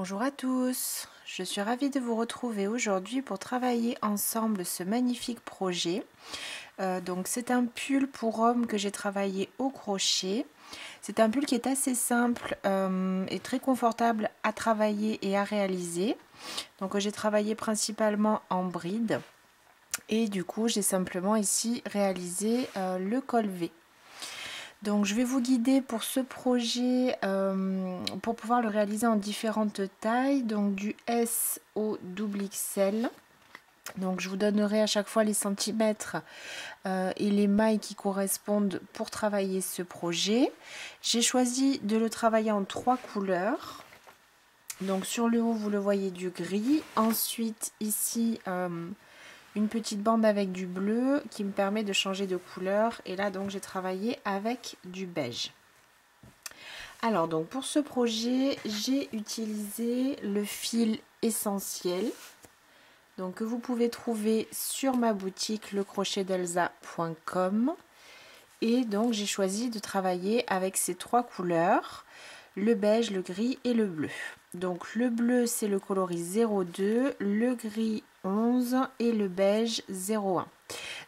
Bonjour à tous, je suis ravie de vous retrouver aujourd'hui pour travailler ensemble ce magnifique projet. Donc c'est un pull pour homme que j'ai travaillé au crochet. C'est un pull qui est assez simple et très confortable à travailler et à réaliser. Donc j'ai travaillé principalement en bride et du coup j'ai simplement ici réalisé le col V. Donc je vais vous guider pour ce projet pour pouvoir le réaliser en différentes tailles, donc du S au double XL. Donc je vous donnerai à chaque fois les centimètres et les mailles qui correspondent pour travailler ce projet. J'ai choisi de le travailler en 3 couleurs. Donc sur le haut vous le voyez du gris, ensuite ici une petite bande avec du bleu qui me permet de changer de couleur, et là donc j'ai travaillé avec du beige. Alors donc pour ce projet j'ai utilisé le fil essentiel donc que vous pouvez trouver sur ma boutique lecrochetdelsa.com, et donc j'ai choisi de travailler avec ces 3 couleurs, le beige, le gris et le bleu. Donc le bleu c'est le coloris 02, le gris 11 et le beige 01.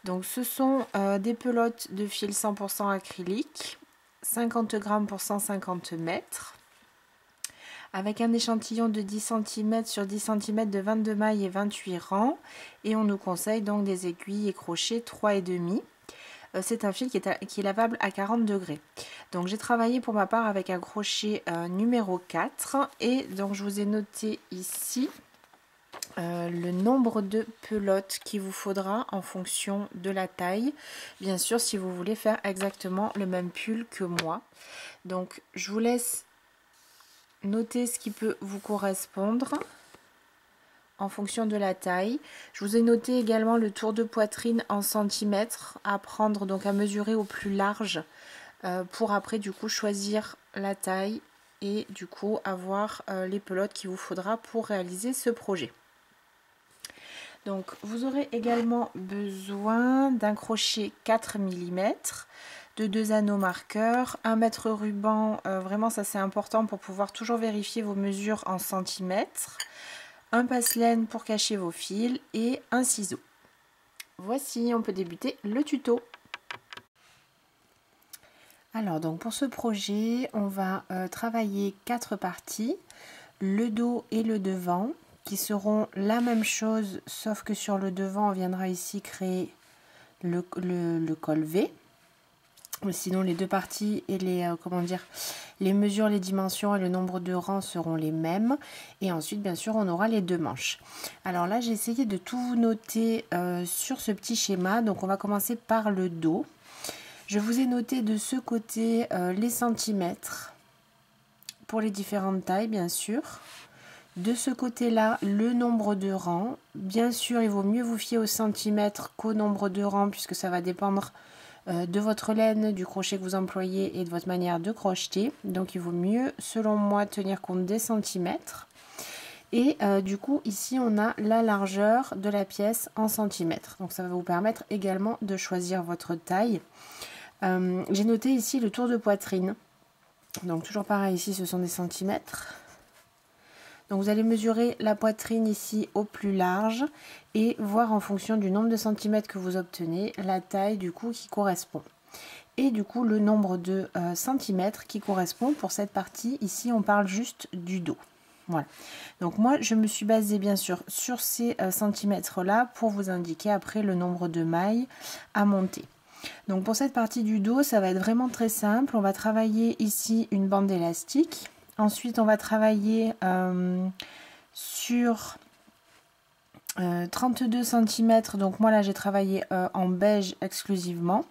Donc ce sont des pelotes de fil 100% acrylique, 50 grammes pour 150 mètres, avec un échantillon de 10 cm sur 10 cm de 22 mailles et 28 rangs, et on nous conseille donc des aiguilles et crochets 3,5. C'est un fil qui est lavable à 40 degrés. Donc j'ai travaillé pour ma part avec un crochet numéro 4, et donc je vous ai noté ici le nombre de pelotes qu'il vous faudra en fonction de la taille, bien sûr si vous voulez faire exactement le même pull que moi. Donc je vous laisse noter ce qui peut vous correspondre en fonction de la taille. Je vous ai noté également le tour de poitrine en centimètres à prendre, donc à mesurer au plus large pour après du coup choisir la taille et du coup avoir les pelotes qu'il vous faudra pour réaliser ce projet. Donc vous aurez également besoin d'un crochet 4 mm, de 2 anneaux marqueurs, 1 mètre ruban, vraiment ça c'est important pour pouvoir toujours vérifier vos mesures en centimètres, un passe-laine pour cacher vos fils et un ciseau. Voici, on peut débuter le tuto. Alors donc pour ce projet, on va travailler 4 parties, le dos et le devant, qui seront la même chose, sauf que sur le devant, on viendra ici créer le col V. Sinon, les deux parties et les, les mesures, les dimensions et le nombre de rangs seront les mêmes. Et ensuite, bien sûr, on aura les 2 manches. Alors là, j'ai essayé de tout noter sur ce petit schéma. Donc, on va commencer par le dos. Je vous ai noté de ce côté les centimètres pour les différentes tailles, bien sûr. De ce côté-là, le nombre de rangs. Bien sûr, il vaut mieux vous fier au centimètre qu'au nombre de rangs, puisque ça va dépendre de votre laine, du crochet que vous employez et de votre manière de crocheter. Donc, il vaut mieux, selon moi, tenir compte des centimètres. Et du coup, ici, on a la largeur de la pièce en centimètres. Donc, ça va vous permettre également de choisir votre taille. J'ai noté ici le tour de poitrine. Donc, toujours pareil, ici, ce sont des centimètres. Donc vous allez mesurer la poitrine ici au plus large et voir en fonction du nombre de centimètres que vous obtenez la taille du coup qui correspond. Et du coup le nombre de centimètres qui correspond pour cette partie. Ici on parle juste du dos. Voilà. Donc moi je me suis basée bien sûr sur ces centimètres là pour vous indiquer après le nombre de mailles à monter. Donc pour cette partie du dos ça va être vraiment très simple. On va travailler ici une bande élastique. Ensuite, on va travailler sur 32 cm. Donc moi là, j'ai travaillé en beige exclusivement.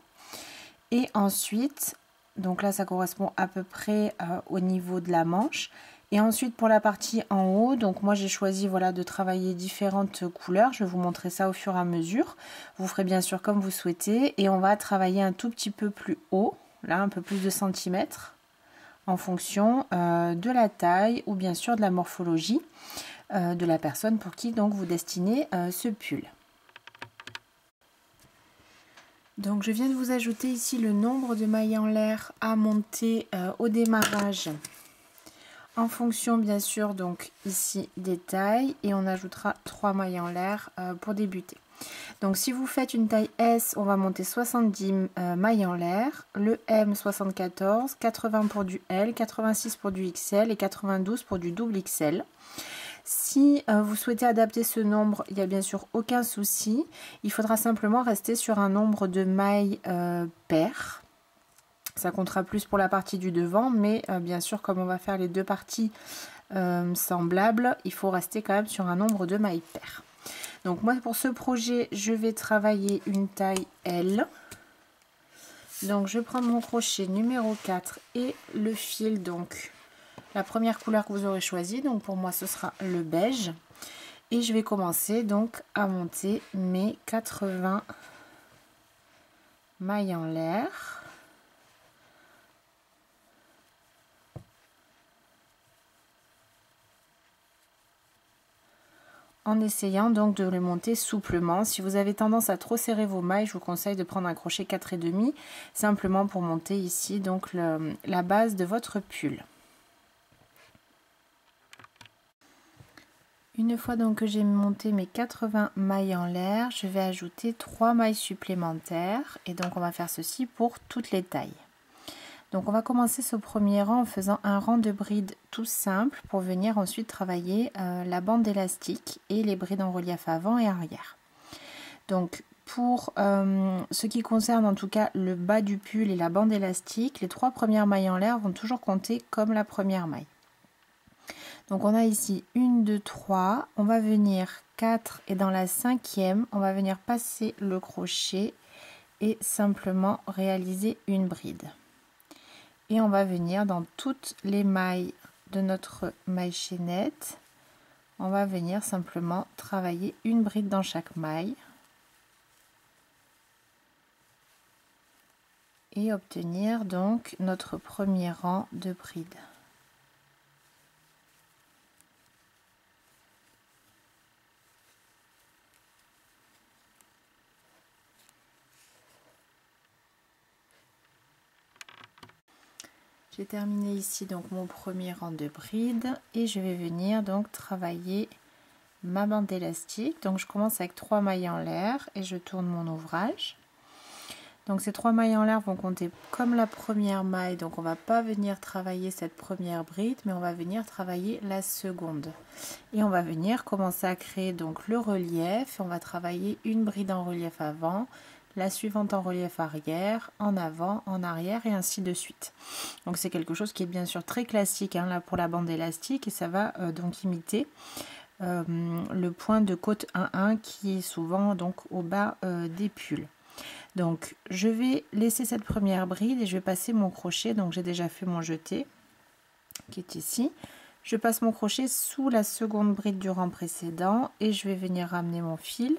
Et ensuite, donc là, ça correspond à peu près au niveau de la manche. Et ensuite, pour la partie en haut, donc moi, j'ai choisi voilà, de travailler différentes couleurs. Je vais vous montrer ça au fur et à mesure. Vous ferez bien sûr comme vous souhaitez. Et on va travailler un tout petit peu plus haut, là, un peu plus de centimètres, en fonction de la taille ou bien sûr de la morphologie de la personne pour qui donc vous destinez ce pull. Donc je viens de vous ajouter ici le nombre de mailles en l'air à monter au démarrage en fonction bien sûr donc ici des tailles, et on ajoutera 3 mailles en l'air pour débuter. Donc si vous faites une taille S, on va monter 70 mailles en l'air, le M 74, 80 pour du L, 86 pour du XL et 92 pour du double XL. Si vous souhaitez adapter ce nombre, il n'y a bien sûr aucun souci. Il faudra simplement rester sur un nombre de mailles pair. Ça comptera plus pour la partie du devant, mais bien sûr, comme on va faire les deux parties semblables, il faut rester quand même sur un nombre de mailles pair. Donc moi, pour ce projet, je vais travailler une taille L. Donc je prends mon crochet numéro 4 et le fil, donc la première couleur que vous aurez choisie, donc pour moi ce sera le beige, et je vais commencer donc à monter mes 80 mailles en l'air. En essayant donc de les monter souplement. Si vous avez tendance à trop serrer vos mailles, je vous conseille de prendre un crochet 4,5 simplement pour monter ici donc la base de votre pull. Une fois donc que j'ai monté mes 80 mailles en l'air, je vais ajouter 3 mailles supplémentaires, et donc on va faire ceci pour toutes les tailles. Donc on va commencer ce premier rang en faisant un rang de brides tout simple pour venir ensuite travailler la bande élastique et les brides en relief avant et arrière. Donc pour ce qui concerne en tout cas le bas du pull et la bande élastique, les 3 premières mailles en l'air vont toujours compter comme la première maille. Donc on a ici 1, 2, 3, on va venir 4 et dans la 5e, on va venir passer le crochet et simplement réaliser une bride. Et on va venir dans toutes les mailles de notre maille chaînette, on va venir simplement travailler une bride dans chaque maille et obtenir donc notre premier rang de brides. J'ai terminé ici donc mon premier rang de brides et je vais venir donc travailler ma bande élastique. Donc je commence avec 3 mailles en l'air et je tourne mon ouvrage. Donc ces 3 mailles en l'air vont compter comme la première maille, donc on va pas venir travailler cette première bride, mais on va venir travailler la seconde. Et on va venir commencer à créer donc le relief. On va travailler une bride en relief avant, la suivante en relief arrière, en avant, en arrière et ainsi de suite. Donc c'est quelque chose qui est bien sûr très classique là pour la bande élastique, et ça va donc imiter le point de côte 1-1 qui est souvent donc au bas des pulls. Donc je vais laisser cette première bride et je vais passer mon crochet. Donc j'ai déjà fait mon jeté qui est ici. Je passe mon crochet sous la seconde bride du rang précédent et je vais venir ramener mon fil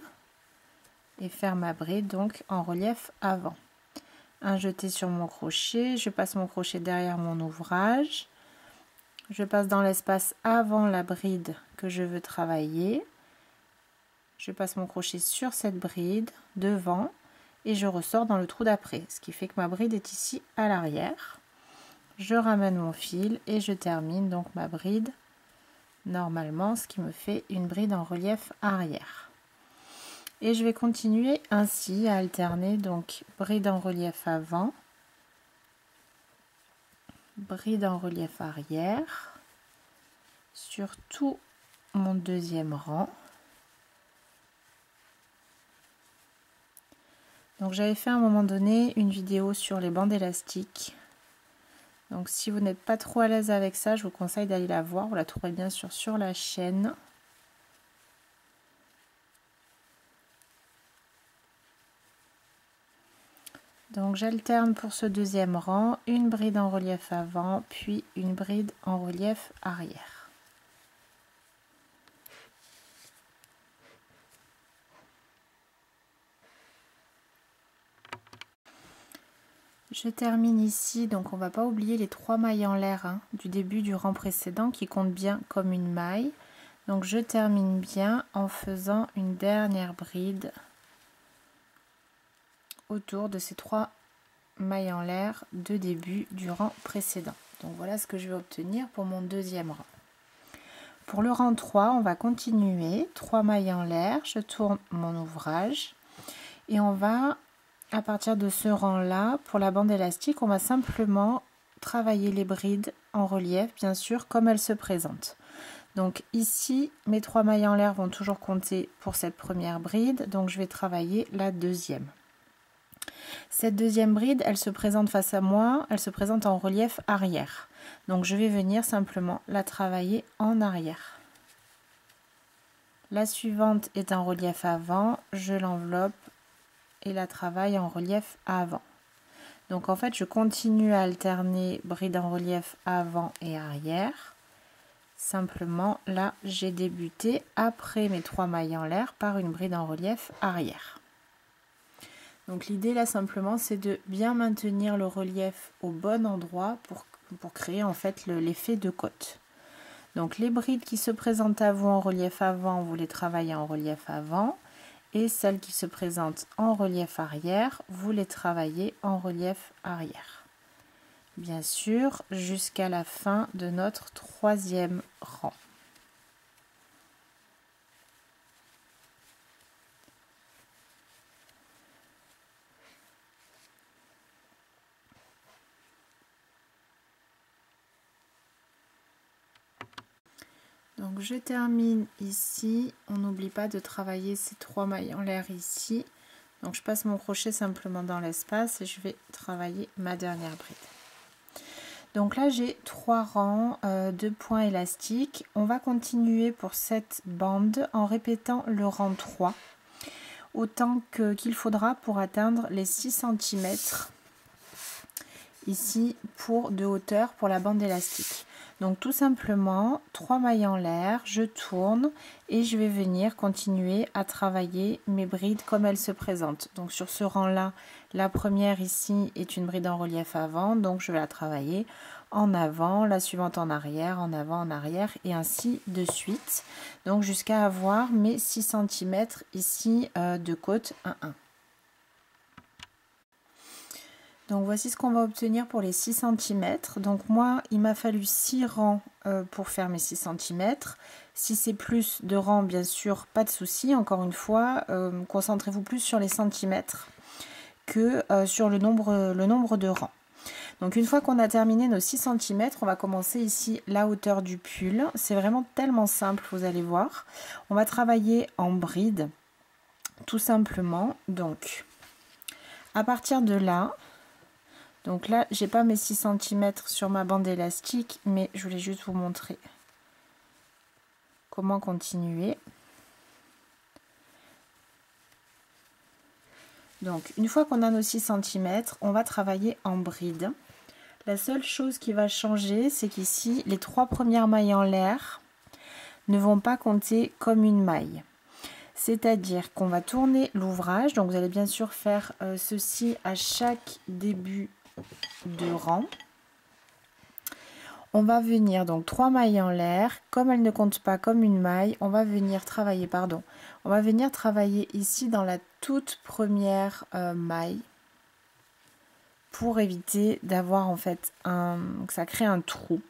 et faire ma bride donc en relief avant. Un jeté sur mon crochet, je passe mon crochet derrière mon ouvrage, je passe dans l'espace avant la bride que je veux travailler, je passe mon crochet sur cette bride devant et je ressors dans le trou d'après, ce qui fait que ma bride est ici à l'arrière. Je ramène mon fil et je termine donc ma bride normalement, ce qui me fait une bride en relief arrière. Et je vais continuer ainsi à alterner donc bride en relief avant, bride en relief arrière sur tout mon deuxième rang. Donc j'avais fait à un moment donné une vidéo sur les bandes élastiques. Donc si vous n'êtes pas trop à l'aise avec ça, je vous conseille d'aller la voir. Vous la trouverez bien sûr sur la chaîne. Donc j'alterne pour ce deuxième rang, une bride en relief avant, puis une bride en relief arrière. Je termine ici, donc on va pas oublier les 3 mailles en l'air du début du rang précédent qui comptent bien comme une maille. Donc je termine bien en faisant une dernière bride autour de ces 3 mailles en l'air de début du rang précédent. Donc voilà ce que je vais obtenir pour mon deuxième rang. Pour le rang 3, on va continuer. 3 mailles en l'air, je tourne mon ouvrage et on va, à partir de ce rang-là, pour la bande élastique, on va simplement travailler les brides en relief, bien sûr, comme elles se présentent. Donc ici, mes 3 mailles en l'air vont toujours compter pour cette première bride, donc je vais travailler la deuxième. Cette deuxième bride, elle se présente face à moi, elle se présente en relief arrière. Donc je vais venir simplement la travailler en arrière. La suivante est en relief avant, je l'enveloppe et la travaille en relief avant. Donc en fait, je continue à alterner bride en relief avant et arrière. Simplement, là, j'ai débuté après mes 3 mailles en l'air par une bride en relief arrière. Donc l'idée là simplement, c'est de bien maintenir le relief au bon endroit pour créer en fait l'effet de côte. Donc les brides qui se présentent à vous en relief avant, vous les travaillez en relief avant. Et celles qui se présentent en relief arrière, vous les travaillez en relief arrière. Bien sûr, jusqu'à la fin de notre troisième rang. Donc je termine ici, on n'oublie pas de travailler ces 3 mailles en l'air ici. Donc je passe mon crochet simplement dans l'espace et je vais travailler ma dernière bride. Donc là j'ai 3 rangs de points élastiques. On va continuer pour cette bande en répétant le rang 3 autant qu'il faudra pour atteindre les 6 cm ici de hauteur pour la bande élastique. Donc tout simplement 3 mailles en l'air, je tourne et je vais venir continuer à travailler mes brides comme elles se présentent. Donc sur ce rang là, la première ici est une bride en relief avant, donc je vais la travailler en avant, la suivante en arrière, en avant, en arrière et ainsi de suite. Donc jusqu'à avoir mes 6 cm ici de côte 1-1. Donc voici ce qu'on va obtenir pour les 6 cm. Donc moi, il m'a fallu 6 rangs pour faire mes 6 cm. Si c'est plus de rangs, bien sûr, pas de souci. Encore une fois, concentrez-vous plus sur les centimètres que sur le nombre de rangs. Donc une fois qu'on a terminé nos 6 cm, on va commencer ici la hauteur du pull. C'est vraiment tellement simple, vous allez voir. On va travailler en bride, tout simplement. Donc à partir de là... Donc là, j'ai pas mes 6 cm sur ma bande élastique, mais je voulais juste vous montrer comment continuer. Donc, une fois qu'on a nos 6 cm, on va travailler en bride. La seule chose qui va changer, c'est qu'ici, les 3 premières mailles en l'air ne vont pas compter comme une maille. C'est-à-dire qu'on va tourner l'ouvrage. Donc, vous allez bien sûr faire ceci à chaque début de rang. On va venir donc 3 mailles en l'air, comme elles ne comptent pas comme une maille, on va venir travailler, on va venir travailler ici dans la toute première maille pour éviter d'avoir en fait que ça crée un trou.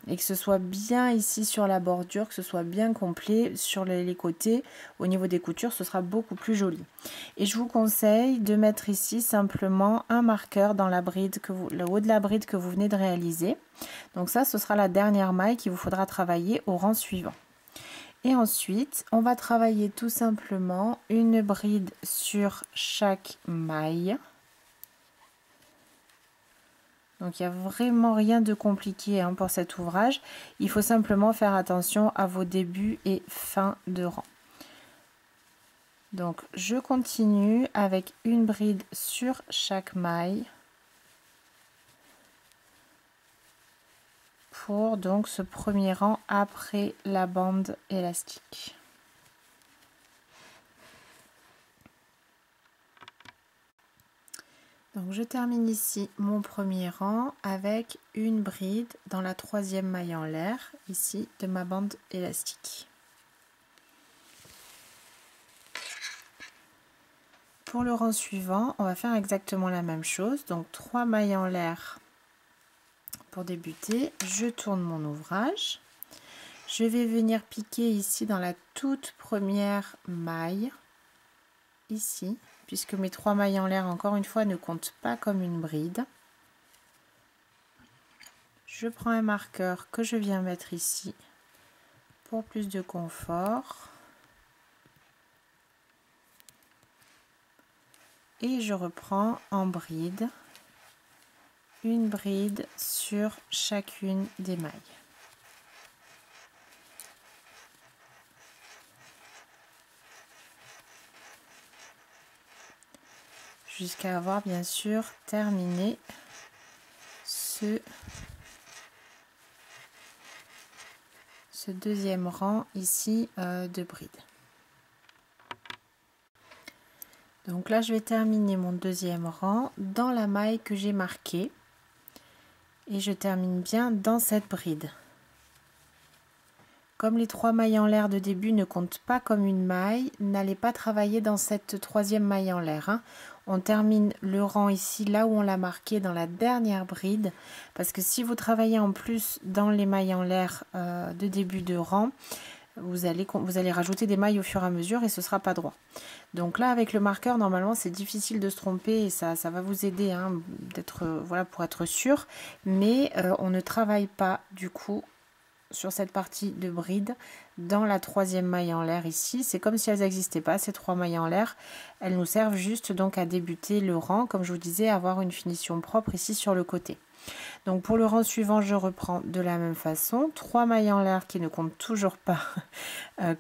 Et que ce soit bien ici sur la bordure, que ce soit bien complet sur les côtés. Au niveau des coutures, ce sera beaucoup plus joli. Et je vous conseille de mettre ici simplement un marqueur dans la bride le haut de la bride que vous venez de réaliser. Donc ça, ce sera la dernière maille qu'il vous faudra travailler au rang suivant. Et ensuite, on va travailler tout simplement une bride sur chaque maille. Donc il n'y a vraiment rien de compliqué pour cet ouvrage. Il faut simplement faire attention à vos débuts et fins de rang. Donc je continue avec une bride sur chaque maille pour donc ce premier rang après la bande élastique. Donc je termine ici mon premier rang avec une bride dans la troisième maille en l'air, ici de ma bande élastique. Pour le rang suivant, on va faire exactement la même chose. Donc 3 mailles en l'air pour débuter, je tourne mon ouvrage. Je vais venir piquer ici dans la toute première maille, ici, puisque mes 3 mailles en l'air, encore une fois, ne comptent pas comme une bride. Je prends un marqueur que je viens mettre ici pour plus de confort. Et je reprends en bride, une bride sur chacune des mailles. Jusqu'à avoir bien sûr terminé ce deuxième rang ici de bride. Donc là je vais terminer mon deuxième rang dans la maille que j'ai marquée et je termine bien dans cette bride. Comme les 3 mailles en l'air de début ne comptent pas comme une maille, n'allez pas travailler dans cette troisième maille en l'air, hein. On termine le rang ici, là où on l'a marqué, dans la dernière bride, parce que si vous travaillez en plus dans les mailles en l'air de début de rang, vous allez rajouter des mailles au fur et à mesure et ce ne sera pas droit. Donc là, avec le marqueur, normalement, c'est difficile de se tromper et ça va vous aider, hein, voilà, pour être sûr. Mais on ne travaille pas, du coup, sur cette partie de bride dans la troisième maille en l'air ici. C'est comme si elles n'existaient pas, ces 3 mailles en l'air. Elles nous servent juste donc à débuter le rang, comme je vous disais, avoir une finition propre ici sur le côté. Donc pour le rang suivant, je reprends de la même façon, 3 mailles en l'air qui ne comptent toujours pas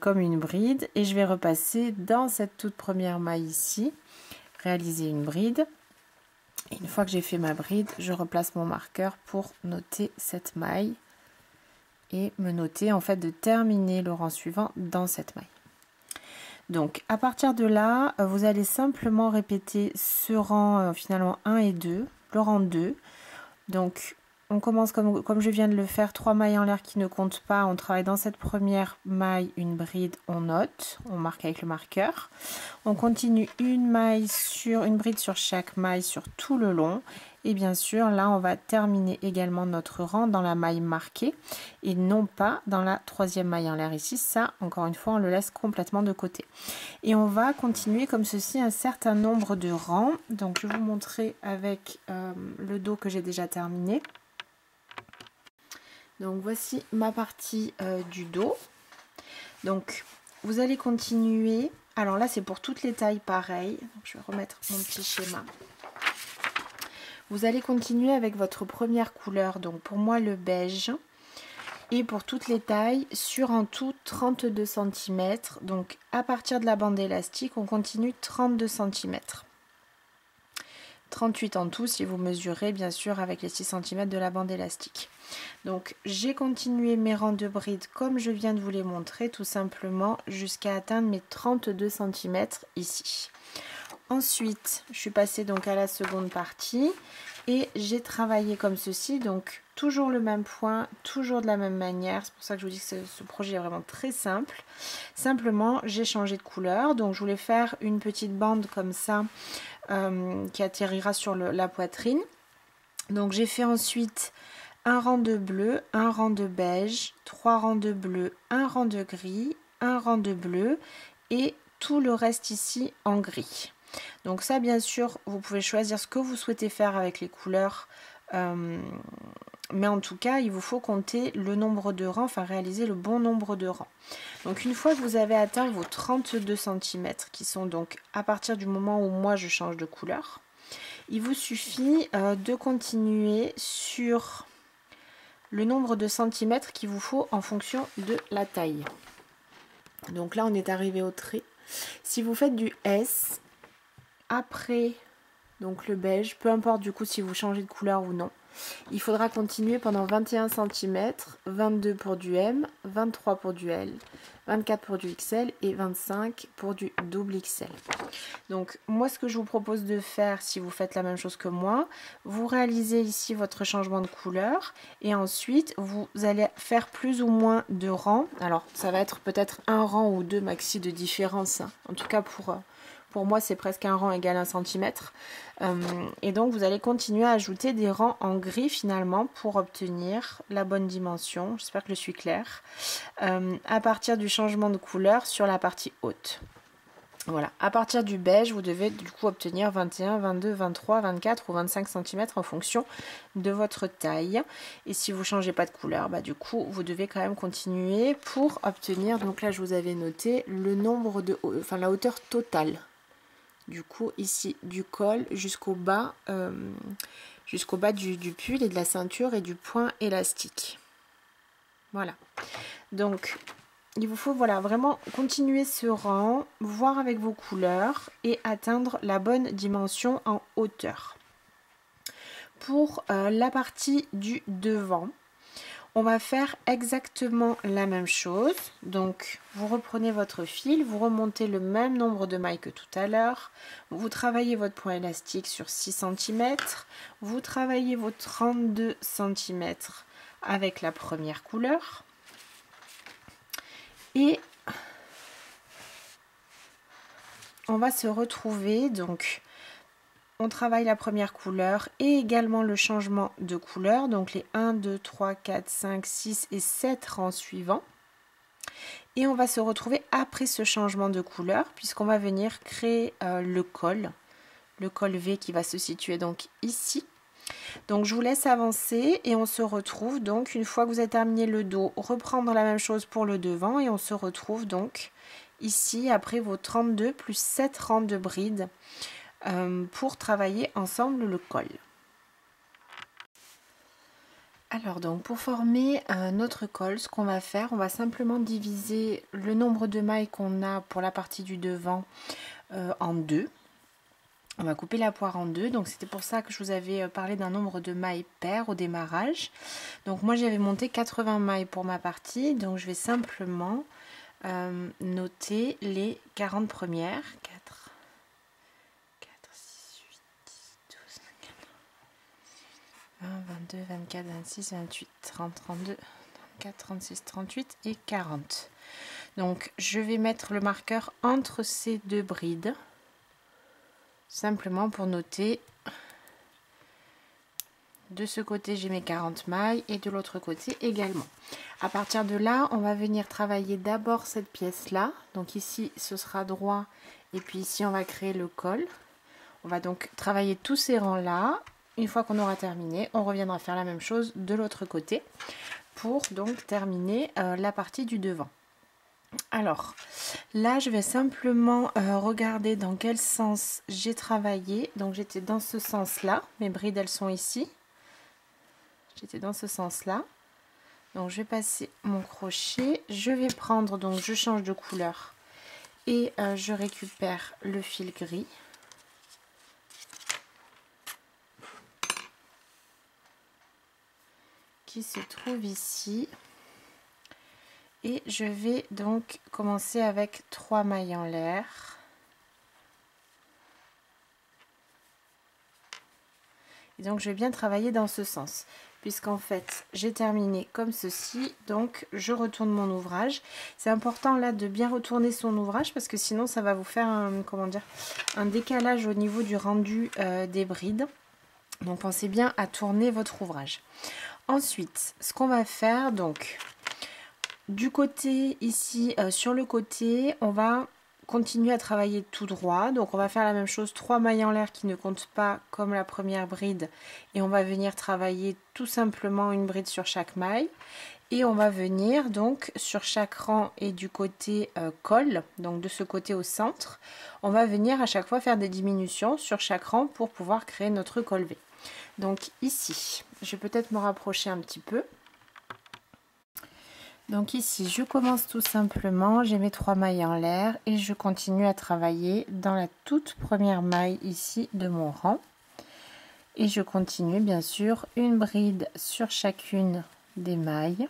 comme une bride, et je vais repasser dans cette toute première maille ici, réaliser une bride. Et une fois que j'ai fait ma bride, je replace mon marqueur pour noter cette maille et me noter en fait de terminer le rang suivant dans cette maille. Donc à partir de là, vous allez simplement répéter ce rang finalement 1 et 2, le rang 2. Donc on commence comme je viens de le faire, 3 mailles en l'air qui ne comptent pas, on travaille dans cette première maille, une bride, on note, on marque avec le marqueur. On continue une bride sur chaque maille sur tout le long. Et bien sûr, là, on va terminer également notre rang dans la maille marquée et non pas dans la troisième maille en l'air ici. Ça, encore une fois, on le laisse complètement de côté. Et on va continuer comme ceci un certain nombre de rangs. Donc, je vais vous montrer avec le dos que j'ai déjà terminé. Donc, voici ma partie du dos. Donc, vous allez continuer. Alors là, c'est pour toutes les tailles pareil. Donc, je vais remettre mon petit schéma. Vous allez continuer avec votre première couleur, donc pour moi le beige, et pour toutes les tailles sur en tout 32 cm. Donc à partir de la bande élastique, on continue 32 cm. 38 en tout si vous mesurez bien sûr avec les 6 cm de la bande élastique. Donc j'ai continué mes rangs de brides comme je viens de vous les montrer, tout simplement jusqu'à atteindre mes 32 cm ici. Ensuite, je suis passée donc à la seconde partie et j'ai travaillé comme ceci, donc toujours le même point, toujours de la même manière. C'est pour ça que je vous dis que ce projet est vraiment très simple. Simplement, j'ai changé de couleur, donc je voulais faire une petite bande comme ça qui atterrira sur la poitrine. Donc j'ai fait ensuite un rang de bleu, un rang de beige, 3 rangs de bleu, un rang de gris, un rang de bleu et tout le reste ici en gris. Donc ça, bien sûr, vous pouvez choisir ce que vous souhaitez faire avec les couleurs, mais en tout cas, il vous faut compter le nombre de rangs, enfin réaliser le bon nombre de rangs. Donc une fois que vous avez atteint vos 32 cm, qui sont donc à partir du moment où moi je change de couleur, il vous suffit de continuer sur le nombre de centimètres qu'il vous faut en fonction de la taille. Donc là, on est arrivé au trait. Si vous faites du S, après donc le beige, peu importe du coup si vous changez de couleur ou non, il faudra continuer pendant 21 cm, 22 pour du M, 23 pour du L, 24 pour du XL et 25 pour du double XL. Donc moi, ce que je vous propose de faire, si vous faites la même chose que moi, vous réalisez ici votre changement de couleur et ensuite vous allez faire plus ou moins de rangs. Alors ça va être peut-être un rang ou deux maxi de différence, hein, en tout cas pour Pour moi, c'est presque un rang égal 1 cm. Et donc, vous allez continuer à ajouter des rangs en gris finalement pour obtenir la bonne dimension. J'espère que je suis claire. À partir du changement de couleur sur la partie haute. Voilà, à partir du beige, vous devez du coup obtenir 21, 22, 23, 24 ou 25 cm en fonction de votre taille. Et si vous ne changez pas de couleur, bah, du coup, vous devez quand même continuer pour obtenir, donc là je vous avais noté, le nombre de, enfin la hauteur totale. Du coup, ici, du col jusqu'au bas du pull et de la ceinture et du point élastique. Voilà, donc il vous faut voilà, vraiment continuer ce rang, voir avec vos couleurs et atteindre la bonne dimension en hauteur. Pour la partie du devant, on va faire exactement la même chose. Donc, vous reprenez votre fil, vous remontez le même nombre de mailles que tout à l'heure. Vous travaillez votre point élastique sur 6 cm. Vous travaillez vos 32 cm avec la première couleur. Et on va se retrouver, donc on travaille la première couleur et également le changement de couleur, donc les 1, 2, 3, 4, 5, 6 et 7 rangs suivants. Et on va se retrouver après ce changement de couleur puisqu'on va venir créer le col V qui va se situer donc ici. Donc je vous laisse avancer et on se retrouve donc une fois que vous avez terminé le dos, reprendre la même chose pour le devant et on se retrouve donc ici après vos 32 plus 7 rangs de brides pour travailler ensemble le col. Alors donc pour former notre col, ce qu'on va faire, on va simplement diviser le nombre de mailles qu'on a pour la partie du devant en deux. On va couper la poire en deux, donc c'était pour ça que je vous avais parlé d'un nombre de mailles paires au démarrage. Donc moi j'avais monté 80 mailles pour ma partie, donc je vais simplement noter les 40 premières. 4, 6, 8, 10, 12, 20, 22, 24, 26, 28, 30, 32, 34, 36, 38 et 40. Donc je vais mettre le marqueur entre ces deux brides. Simplement pour noter, de ce côté j'ai mes 40 mailles et de l'autre côté également. À partir de là, on va venir travailler d'abord cette pièce là. Donc ici ce sera droit et puis ici on va créer le col. On va donc travailler tous ces rangs là. Une fois qu'on aura terminé, on reviendra faire la même chose de l'autre côté pour donc terminer la partie du devant. Alors là je vais simplement regarder dans quel sens j'ai travaillé. Donc j'étais dans ce sens là, mes brides elles sont ici, j'étais dans ce sens là, donc je vais passer mon crochet, je vais prendre, donc je change de couleur et je récupère le fil gris qui se trouve ici. Et je vais donc commencer avec 3 mailles en l'air. Et donc je vais bien travailler dans ce sens. Puisqu'en fait j'ai terminé comme ceci. Donc je retourne mon ouvrage. C'est important là de bien retourner son ouvrage. Parce que sinon ça va vous faire un décalage au niveau du rendu des brides. Donc pensez bien à tourner votre ouvrage. Ensuite ce qu'on va faire donc... Du côté ici, sur le côté, on va continuer à travailler tout droit. Donc on va faire la même chose, 3 mailles en l'air qui ne comptent pas comme la première bride. Et on va venir travailler tout simplement une bride sur chaque maille. Et on va venir donc sur chaque rang et du côté col, donc de ce côté au centre, on va venir à chaque fois faire des diminutions sur chaque rang pour pouvoir créer notre col V. Donc ici, je vais peut-être me rapprocher un petit peu. Donc ici, je commence tout simplement, j'ai mes 3 mailles en l'air et je continue à travailler dans la toute première maille ici de mon rang. Et je continue bien sûr une bride sur chacune des mailles.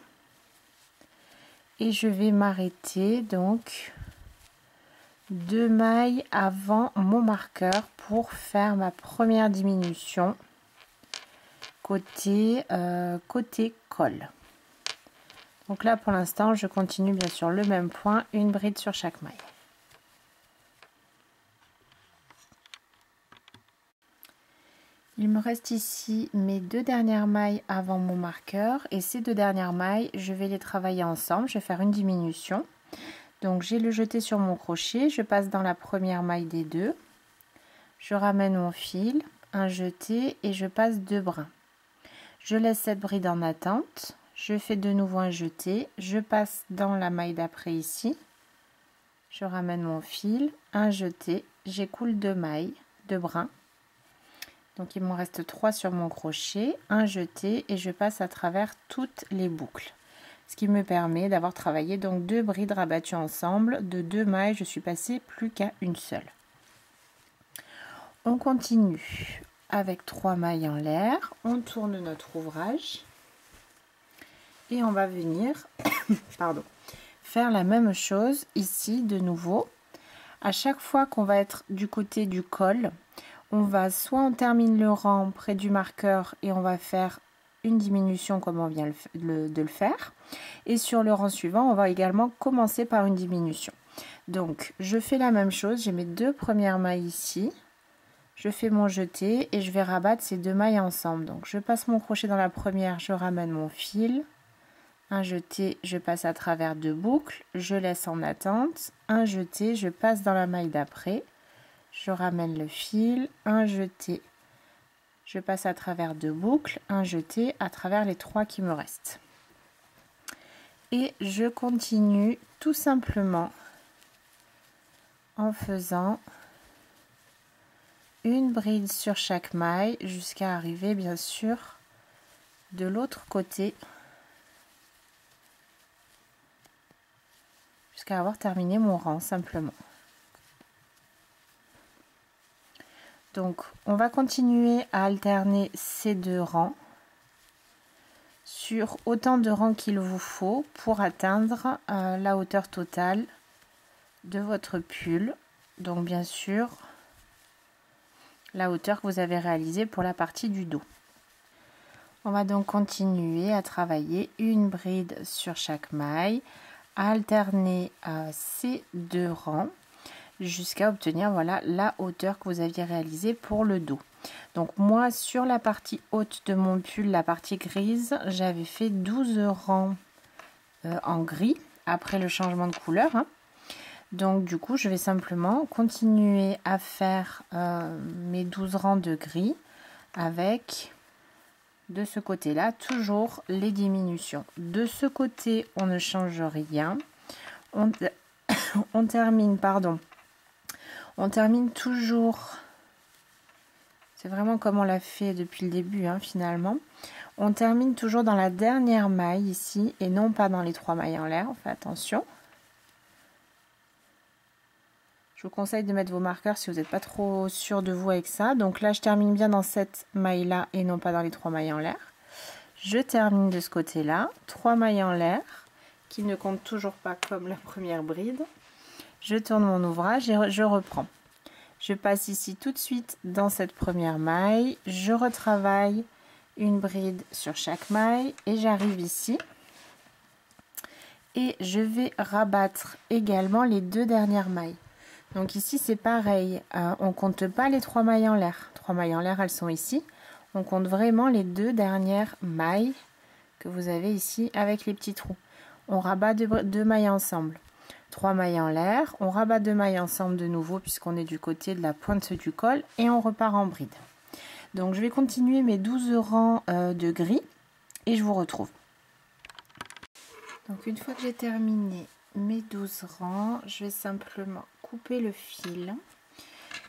Et je vais m'arrêter donc 2 mailles avant mon marqueur pour faire ma première diminution côté col. Donc là pour l'instant je continue bien sûr le même point, une bride sur chaque maille. reste ici mes 2 dernières mailles avant mon marqueur et ces 2 dernières mailles, je vais les travailler ensemble. Je vais faire une diminution. Donc j'ai le jeté sur mon crochet, je passe dans la première maille des 2. Je ramène mon fil, un jeté et je passe 2 brins. Je laisse cette bride en attente, je fais de nouveau un jeté, je passe dans la maille d'après ici. Je ramène mon fil, un jeté, j'écoule 2 mailles, 2 brins. Donc il m'en reste 3 sur mon crochet, un jeté et je passe à travers toutes les boucles. Ce qui me permet d'avoir travaillé donc 2 brides rabattues ensemble. De 2 mailles, je suis passée plus qu'à une seule. On continue avec 3 mailles en l'air, on tourne notre ouvrage et on va venir faire la même chose ici de nouveau. À chaque fois qu'on va être du côté du col, on termine le rang près du marqueur et on va faire une diminution comme on vient de le faire. Et sur le rang suivant, on va également commencer par une diminution. Donc, je fais la même chose. J'ai mes 2 premières mailles ici. Je fais mon jeté et je vais rabattre ces 2 mailles ensemble. Donc, je passe mon crochet dans la première, je ramène mon fil. Un jeté, je passe à travers 2 boucles. Je laisse en attente. Un jeté, je passe dans la maille d'après. Je ramène le fil, un jeté, je passe à travers 2 boucles, un jeté à travers les 3 qui me restent. Et je continue tout simplement en faisant une bride sur chaque maille jusqu'à arriver bien sûr de l'autre côté, jusqu'à avoir terminé mon rang simplement. Donc, on va continuer à alterner ces 2 rangs sur autant de rangs qu'il vous faut pour atteindre la hauteur totale de votre pull. Donc, bien sûr, la hauteur que vous avez réalisée pour la partie du dos. On va donc continuer à travailler une bride sur chaque maille, à alterner ces 2 rangs, jusqu'à obtenir voilà la hauteur que vous aviez réalisée pour le dos. Donc moi sur la partie haute de mon pull, la partie grise, j'avais fait 12 rangs en gris après le changement de couleur. Donc du coup je vais simplement continuer à faire mes 12 rangs de gris avec de ce côté là toujours les diminutions. De ce côté on ne change rien, on termine toujours, c'est vraiment comme on l'a fait depuis le début finalement, on termine toujours dans la dernière maille ici et non pas dans les 3 mailles en l'air, on fait attention. Je vous conseille de mettre vos marqueurs si vous n'êtes pas trop sûr de vous avec ça. Donc là je termine bien dans cette maille là et non pas dans les 3 mailles en l'air. Je termine de ce côté là, 3 mailles en l'air qui ne comptent toujours pas comme la première bride. Je tourne mon ouvrage et je reprends. Je passe ici tout de suite dans cette première maille. Je retravaille une bride sur chaque maille et j'arrive ici. Et je vais rabattre également les 2 dernières mailles. Donc ici c'est pareil, on compte pas les 3 mailles en l'air. 3 mailles en l'air, elles sont ici. On compte vraiment les 2 dernières mailles que vous avez ici avec les petits trous. On rabat 2 mailles ensemble. 3 mailles en l'air, on rabat 2 mailles ensemble de nouveau puisqu'on est du côté de la pointe du col et on repart en bride. Donc je vais continuer mes 12 rangs de gris et je vous retrouve. Donc une fois que j'ai terminé mes 12 rangs, je vais simplement couper le fil.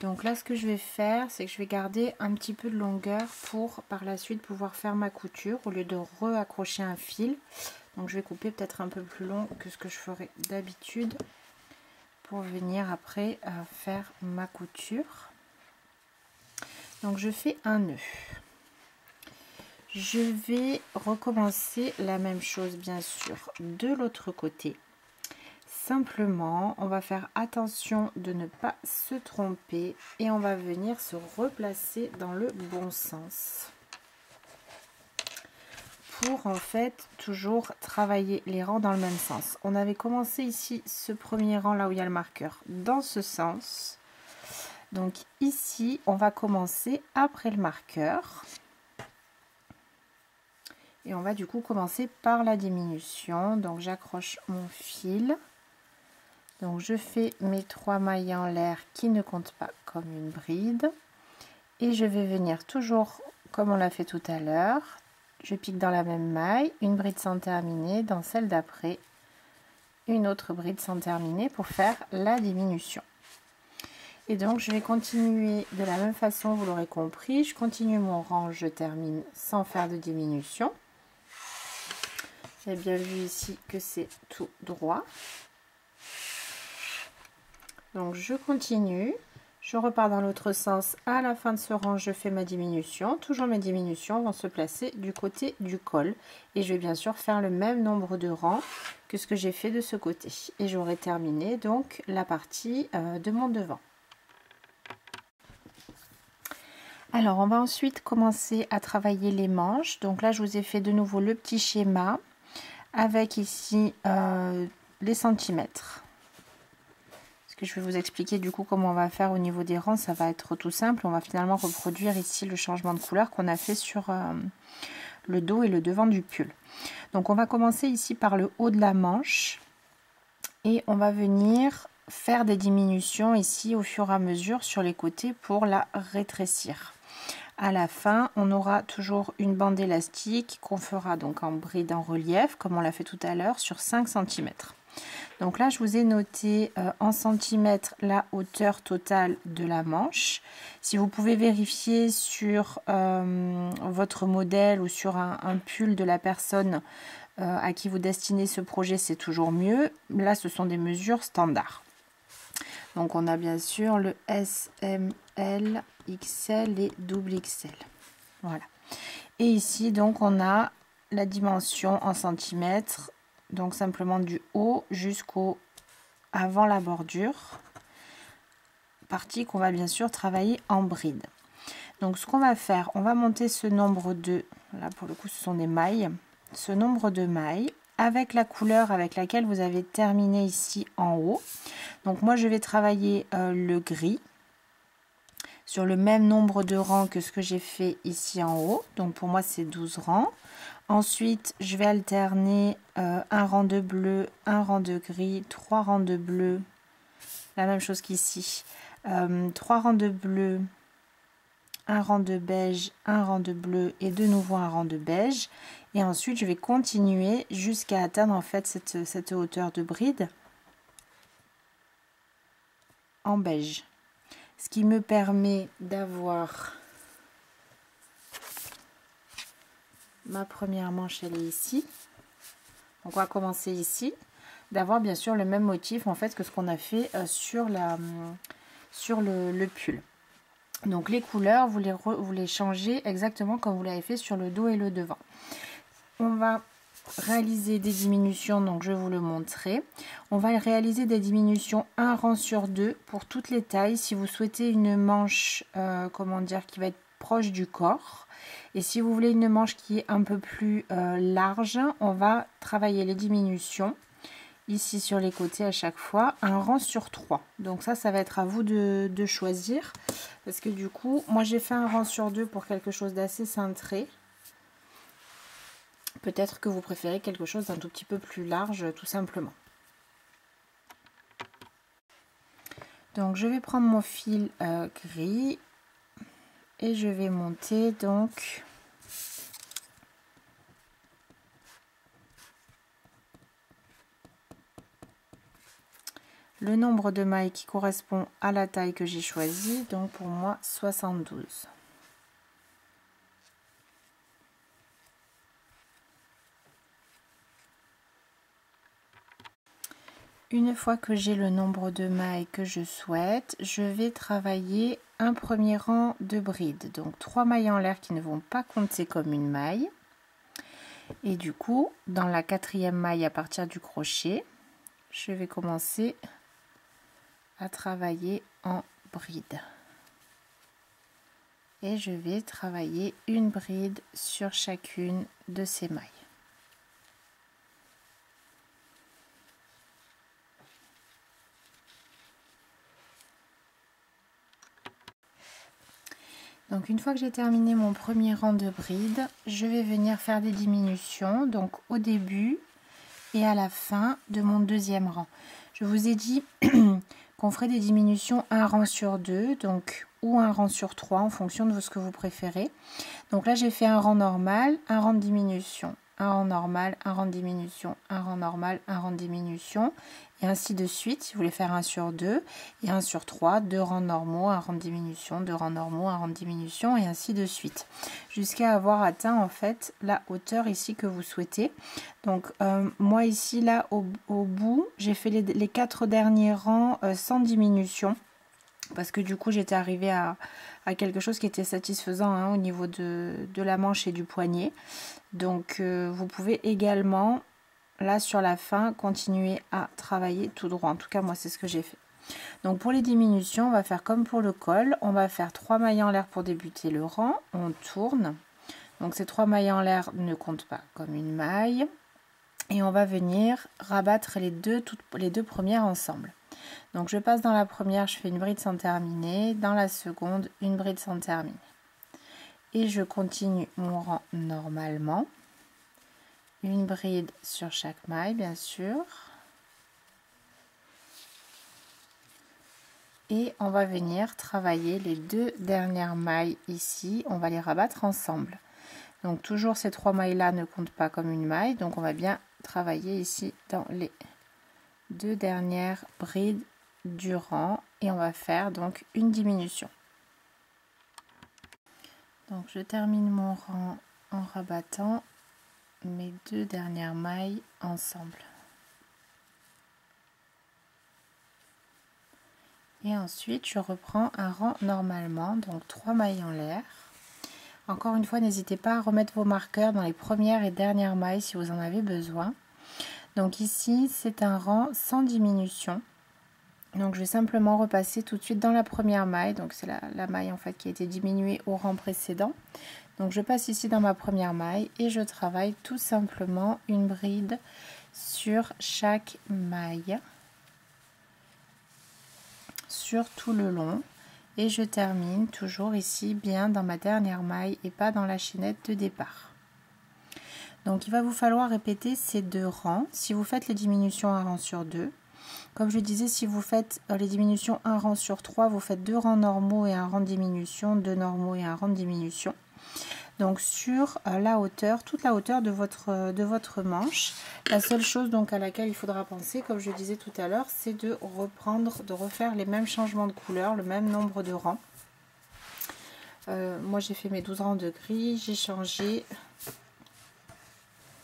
Donc là ce que je vais faire, c'est que je vais garder un petit peu de longueur pour par la suite pouvoir faire ma couture au lieu de re-accrocher un fil. Donc je vais couper peut-être un peu plus long que ce que je ferais d'habitude pour venir après faire ma couture. Donc je fais un nœud. Je vais recommencer la même chose bien sûr de l'autre côté. Simplement, on va faire attention de ne pas se tromper et on va venir se replacer dans le bon sens. Pour en fait toujours travailler les rangs dans le même sens. On avait commencé ici ce premier rang là où il y a le marqueur dans ce sens Donc ici, on va commencer après le marqueur. Et on va du coup commencer par la diminution. Donc j'accroche mon fil. Donc je fais mes 3 mailles en l'air qui ne comptent pas comme une bride. Et je vais venir toujours comme on l'a fait tout à l'heure. Je pique dans la même maille, une bride sans terminer, dans celle d'après, une autre bride sans terminer pour faire la diminution. Et donc je vais continuer de la même façon, vous l'aurez compris, je continue mon rang, je termine sans faire de diminution. J'ai bien vu ici que c'est tout droit. Donc je continue, je repars dans l'autre sens, à la fin de ce rang je fais ma diminution, toujours mes diminutions vont se placer du côté du col et je vais bien sûr faire le même nombre de rangs que ce que j'ai fait de ce côté et j'aurai terminé donc la partie de mon devant. Alors on va ensuite commencer à travailler les manches. Donc là je vous ai fait de nouveau le petit schéma avec ici les centimètres. Que je vais vous expliquer du coup comment on va faire au niveau des rangs, ça va être tout simple. On va finalement reproduire ici le changement de couleur qu'on a fait sur le dos et le devant du pull. Donc on va commencer ici par le haut de la manche et on va venir faire des diminutions ici au fur et à mesure sur les côtés pour la rétrécir. À la fin, on aura toujours une bande élastique qu'on fera donc en bride en relief comme on l'a fait tout à l'heure sur 5 cm. Donc là, je vous ai noté en centimètres la hauteur totale de la manche. Si vous pouvez vérifier sur votre modèle ou sur un pull de la personne à qui vous destinez ce projet, c'est toujours mieux. Là, ce sont des mesures standards. Donc on a bien sûr le S, M, L, XL et double XL. Voilà. Et ici, donc, on a la dimension en centimètres. Donc simplement du haut jusqu'au avant la bordure, partie qu'on va bien sûr travailler en bride. Donc ce qu'on va faire, on va monter ce nombre de, là pour le coup ce sont des mailles, ce nombre de mailles avec la couleur avec laquelle vous avez terminé ici en haut. Donc moi je vais travailler le gris sur le même nombre de rangs que ce que j'ai fait ici en haut. Donc pour moi c'est 12 rangs. Ensuite, je vais alterner un rang de bleu, un rang de gris, 3 rangs de bleu, la même chose qu'ici, 3 rangs de bleu, un rang de beige, un rang de bleu et de nouveau un rang de beige. Et ensuite, je vais continuer jusqu'à atteindre en fait cette hauteur de bride en beige. Ce qui me permet d'avoir ma première manche, elle est ici. Donc on va commencer ici, d'avoir bien sûr le même motif en fait que ce qu'on a fait sur le pull. Donc les couleurs, vous les changez exactement comme vous l'avez fait sur le dos et le devant. On va réaliser des diminutions, donc je vais vous le montrer. On va réaliser des diminutions 1 rang sur 2 pour toutes les tailles. Si vous souhaitez une manche, comment dire, qui va être proche du corps. Et si vous voulez une manche qui est un peu plus large, on va travailler les diminutions ici sur les côtés à chaque fois, un rang sur 3. Donc ça va être à vous de choisir. Parce que du coup, moi j'ai fait un rang sur 2 pour quelque chose d'assez cintré. Peut-être que vous préférez quelque chose d'un tout petit peu plus large, tout simplement. Donc je vais prendre mon fil gris et je vais monter donc le nombre de mailles qui correspond à la taille que j'ai choisie, donc pour moi 72. Une fois que j'ai le nombre de mailles que je souhaite, je vais travailler un premier rang de bride. Donc 3 mailles en l'air qui ne vont pas compter comme une maille. Et du coup, dans la 4e maille à partir du crochet, je vais commencer à travailler en bride. Et je vais travailler une bride sur chacune de ces mailles. Donc une fois que j'ai terminé mon premier rang de bride, je vais venir faire des diminutions, donc au début et à la fin de mon deuxième rang. Je vous ai dit qu'on ferait des diminutions un rang sur deux, donc ou un rang sur trois en fonction de ce que vous préférez. Donc là j'ai fait un rang normal, un rang de diminution, un rang normal, un rang de diminution, un rang normal, un rang de diminution, et ainsi de suite. Si vous voulez faire un sur 2 et un sur 3, deux rangs normaux, un rang de diminution, deux rangs normaux, un rang de diminution, et ainsi de suite, jusqu'à avoir atteint en fait la hauteur ici que vous souhaitez. Donc moi ici là au bout, j'ai fait les 4 derniers rangs sans diminution, parce que du coup j'étais arrivée à quelque chose qui était satisfaisant hein, au niveau de la manche et du poignet. Donc vous pouvez également là sur la fin continuer à travailler tout droit. En tout cas moi c'est ce que j'ai fait. Donc pour les diminutions on va faire comme pour le col, on va faire 3 mailles en l'air pour débuter le rang, on tourne. Donc ces 3 mailles en l'air ne comptent pas comme une maille et on va venir rabattre les deux premières ensemble. Donc je passe dans la première, je fais une bride sans terminer, dans la seconde une bride sans terminer et je continue mon rang normalement. Une bride sur chaque maille bien sûr, et on va venir travailler les 2 dernières mailles ici, on va les rabattre ensemble. Donc toujours ces 3 mailles là ne comptent pas comme une maille, donc on va bien travailler ici dans les 2 dernières brides du rang et on va faire donc une diminution. Donc je termine mon rang en rabattant mes 2 dernières mailles ensemble. Et ensuite je reprends un rang normalement, donc 3 mailles en l'air. Encore une fois, n'hésitez pas à remettre vos marqueurs dans les premières et dernières mailles si vous en avez besoin. Donc ici c'est un rang sans diminution. Donc je vais simplement repasser tout de suite dans la première maille, donc c'est la maille en fait qui a été diminuée au rang précédent. Donc je passe ici dans ma première maille et je travaille tout simplement une bride sur chaque maille, sur tout le long, et je termine toujours ici bien dans ma dernière maille et pas dans la chaînette de départ. Donc il va vous falloir répéter ces 2 rangs. Si vous faites les diminutions un rang sur 2, comme je disais, si vous faites les diminutions un rang sur 3, vous faites 2 rangs normaux et un rang de diminution, 2 normaux et un rang de diminution. Donc sur la hauteur, toute la hauteur de votre manche, la seule chose donc à laquelle il faudra penser, comme je disais tout à l'heure, c'est de refaire les mêmes changements de couleur, le même nombre de rangs. Moi j'ai fait mes 12 rangs de gris, j'ai changé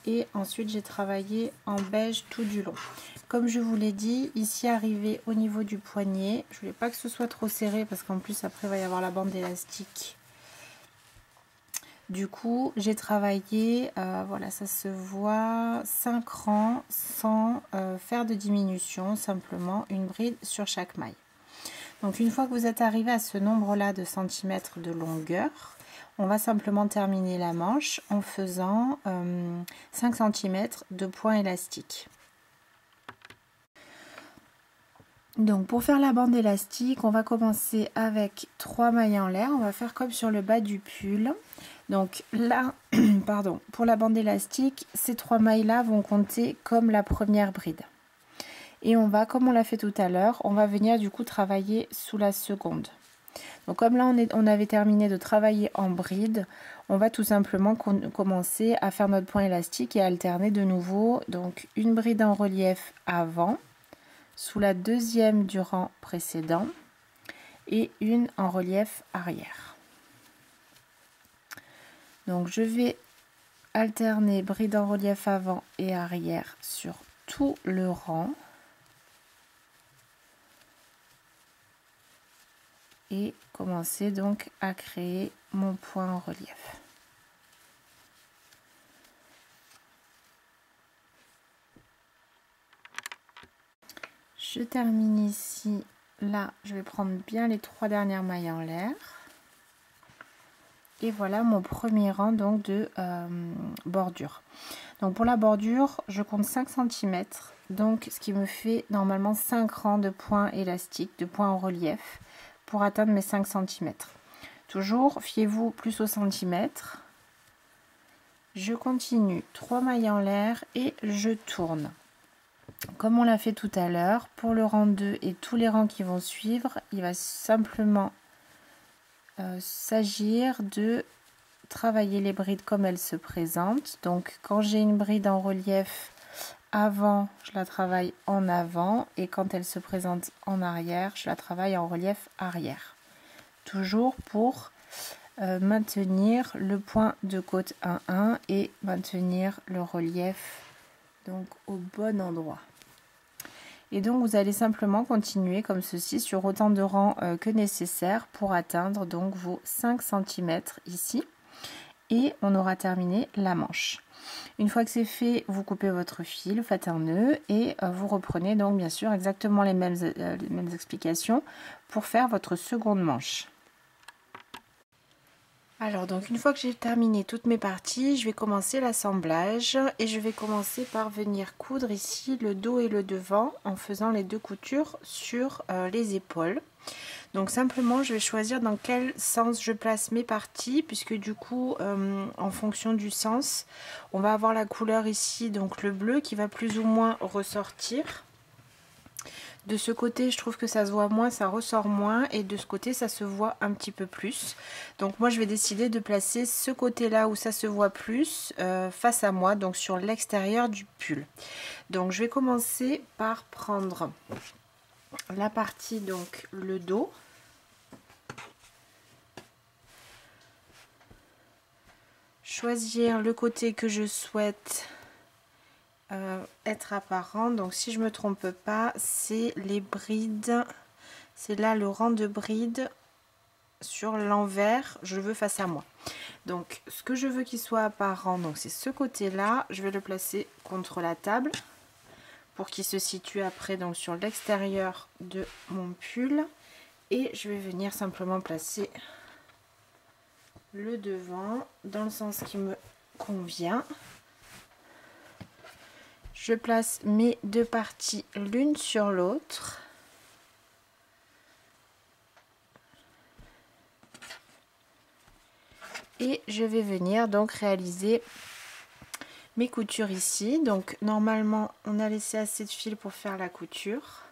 et ensuite j'ai travaillé en beige tout du long. Comme je vous l'ai dit, ici arrivé au niveau du poignet, je voulais pas que ce soit trop serré parce qu'en plus après il va y avoir la bande élastique. Du coup j'ai travaillé, voilà ça se voit, 5 rangs sans faire de diminution, simplement une bride sur chaque maille. Donc une fois que vous êtes arrivé à ce nombre là de centimètres de longueur, on va simplement terminer la manche en faisant 5 cm de point élastique. Donc pour faire la bande élastique, on va commencer avec 3 mailles en l'air. On va faire comme sur le bas du pull. Donc là, pardon, pour la bande élastique, ces 3 mailles là vont compter comme la première bride. Et on va, comme on l'a fait tout à l'heure, on va venir du coup travailler sous la seconde. Donc comme là on avait terminé de travailler en bride, on va tout simplement commencer à faire notre point élastique et alterner de nouveau. Donc une bride en relief avant, sous la deuxième du rang précédent et une en relief arrière. Donc je vais alterner bride en relief avant et arrière sur tout le rang. Et commencer donc à créer mon point en relief. Je termine ici, là je vais prendre bien les 3 dernières mailles en l'air. Et voilà mon premier rang donc de bordure. Donc pour la bordure, je compte 5 cm, donc ce qui me fait normalement 5 rangs de points élastiques, de points en relief, pour atteindre mes 5 cm. Toujours, fiez-vous plus au centimètre. Je continue 3 mailles en l'air et je tourne. Comme on l'a fait tout à l'heure, pour le rang 2 et tous les rangs qui vont suivre, il va simplement s'agir de travailler les brides comme elles se présentent. Donc quand j'ai une bride en relief avant, je la travaille en avant, et quand elle se présente en arrière, je la travaille en relief arrière. Toujours pour maintenir le point de côte 1-1 et maintenir le relief donc au bon endroit. Et donc vous allez simplement continuer comme ceci sur autant de rangs que nécessaire pour atteindre donc vos 5 cm ici, et on aura terminé la manche. Une fois que c'est fait, vous coupez votre fil, faites un nœud et vous reprenez donc bien sûr exactement les mêmes explications pour faire votre seconde manche. Alors donc une fois que j'ai terminé toutes mes parties, je vais commencer l'assemblage et je vais commencer par venir coudre ici le dos et le devant en faisant les 2 coutures sur les épaules. Donc simplement je vais choisir dans quel sens je place mes parties, puisque du coup en fonction du sens on va avoir la couleur ici, donc le bleu qui va plus ou moins ressortir. De ce côté je trouve que ça se voit moins, ça ressort moins, et de ce côté ça se voit un petit peu plus. Donc moi je vais décider de placer ce côté là où ça se voit plus face à moi, donc sur l'extérieur du pull. Donc je vais commencer par prendre la partie, donc le dos, choisir le côté que je souhaite être apparent. Donc si je me trompe pas, c'est les brides, c'est là le rang de brides sur l'envers, je veux face à moi. Donc ce que je veux qu'il soit apparent, donc c'est ce côté là, je vais le placer contre la table pour qu'il se situe après donc sur l'extérieur de mon pull, et je vais venir simplement placer le devant dans le sens qui me convient. Je place mes 2 parties l'une sur l'autre. Et je vais venir donc réaliser mes coutures ici. Donc normalement on a laissé assez de fil pour faire la couture.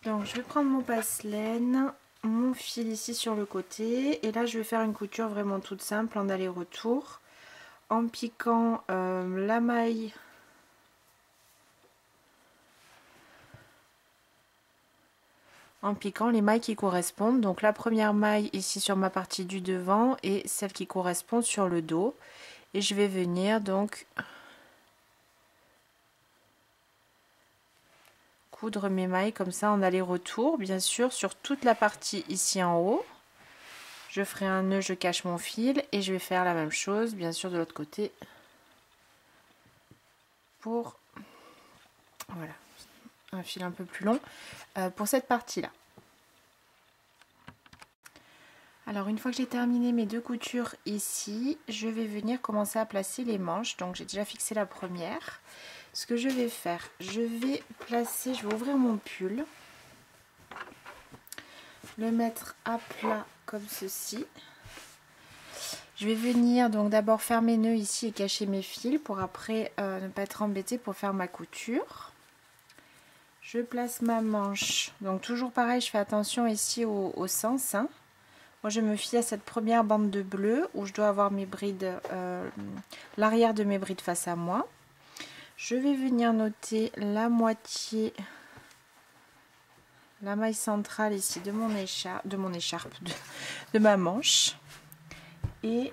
Donc je vais prendre mon passe-laine, mon fil ici sur le côté, et là je vais faire une couture vraiment toute simple en aller-retour, en piquant la maille les mailles qui correspondent. Donc la première maille ici sur ma partie du devant et celle qui correspond sur le dos, et je vais venir donc coudre mes mailles comme ça en aller-retour, bien sûr sur toute la partie ici en haut. Je ferai un nœud, je cache mon fil, et je vais faire la même chose bien sûr de l'autre côté pour, voilà, un fil un peu plus long pour cette partie là. Alors une fois que j'ai terminé mes 2 coutures ici, je vais venir commencer à placer les manches. Donc j'ai déjà fixé la première. Ce que je vais faire, je vais ouvrir mon pull, le mettre à plat comme ceci. Je vais venir donc d'abord faire mes nœuds ici et cacher mes fils pour après ne pas être embêtée pour faire ma couture. Je place ma manche, donc toujours pareil, je fais attention ici au sens, hein. Moi je me fie à cette première bande de bleu où je dois avoir mes brides, l'arrière de mes brides face à moi. Je vais venir noter la moitié, la maille centrale ici de mon écharpe, de ma manche, et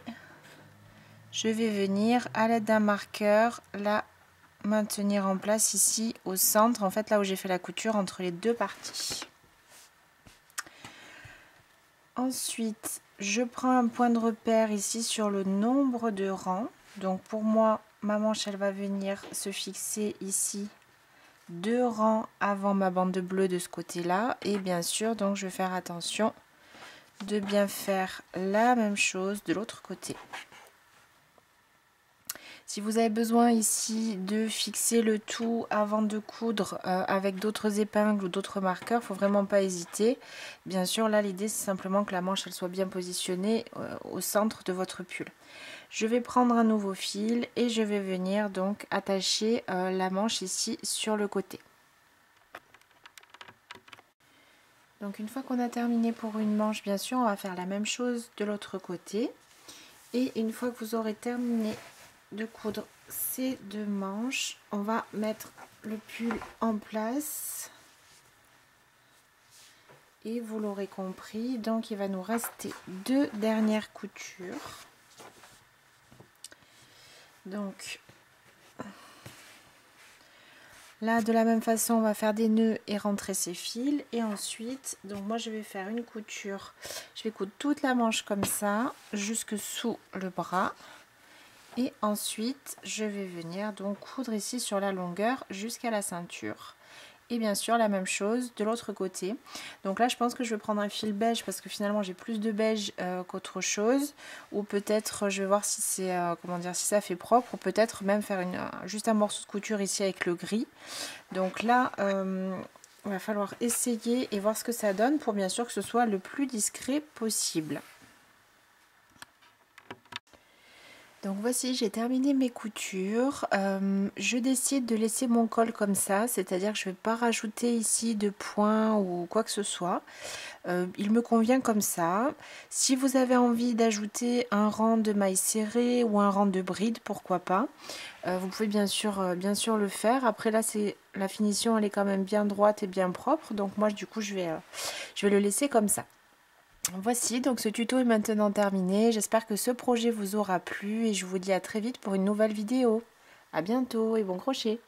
je vais venir à l'aide d'un marqueur la maintenir en place ici au centre, en fait là où j'ai fait la couture entre les 2 parties. Ensuite je prends un point de repère ici sur le nombre de rangs. Donc pour moi ma manche elle va venir se fixer ici 2 rangs avant ma bande de bleu de ce côté là, et bien sûr donc je vais faire attention de bien faire la même chose de l'autre côté. Si vous avez besoin ici de fixer le tout avant de coudre avec d'autres épingles ou d'autres marqueurs, il ne faut vraiment pas hésiter. Bien sûr, là l'idée c'est simplement que la manche elle soit bien positionnée au centre de votre pull. Je vais prendre un nouveau fil et je vais venir donc attacher la manche ici sur le côté. Donc une fois qu'on a terminé pour une manche, bien sûr, on va faire la même chose de l'autre côté. Et une fois que vous aurez terminé de coudre ces deux manches, on va mettre le pull en place. Et vous l'aurez compris, donc il va nous rester deux dernières coutures. Donc là de la même façon on va faire des nœuds et rentrer ces fils, et ensuite donc moi je vais faire une couture, je vais coudre toute la manche comme ça jusque sous le bras, et ensuite je vais venir donc coudre ici sur la longueur jusqu'à la ceinture. Et bien sûr la même chose de l'autre côté. Donc là je pense que je vais prendre un fil beige parce que finalement j'ai plus de beige qu'autre chose. Ou peut-être je vais voir si c'est comment dire, si ça fait propre. Ou peut-être même faire juste un morceau de couture ici avec le gris. Donc là il va falloir essayer et voir ce que ça donne pour bien sûr que ce soit le plus discret possible. Donc voici, j'ai terminé mes coutures. Je décide de laisser mon col comme ça, c'est-à-dire que je ne vais pas rajouter ici de points ou quoi que ce soit. Il me convient comme ça. Si vous avez envie d'ajouter un rang de mailles serrées ou un rang de brides, pourquoi pas. Vous pouvez bien sûr le faire. Après là, la finition, elle est quand même bien droite et bien propre. Donc moi, du coup, je vais le laisser comme ça. Voici, donc ce tuto est maintenant terminé. J'espère que ce projet vous aura plu et je vous dis à très vite pour une nouvelle vidéo. À bientôt et bon crochet!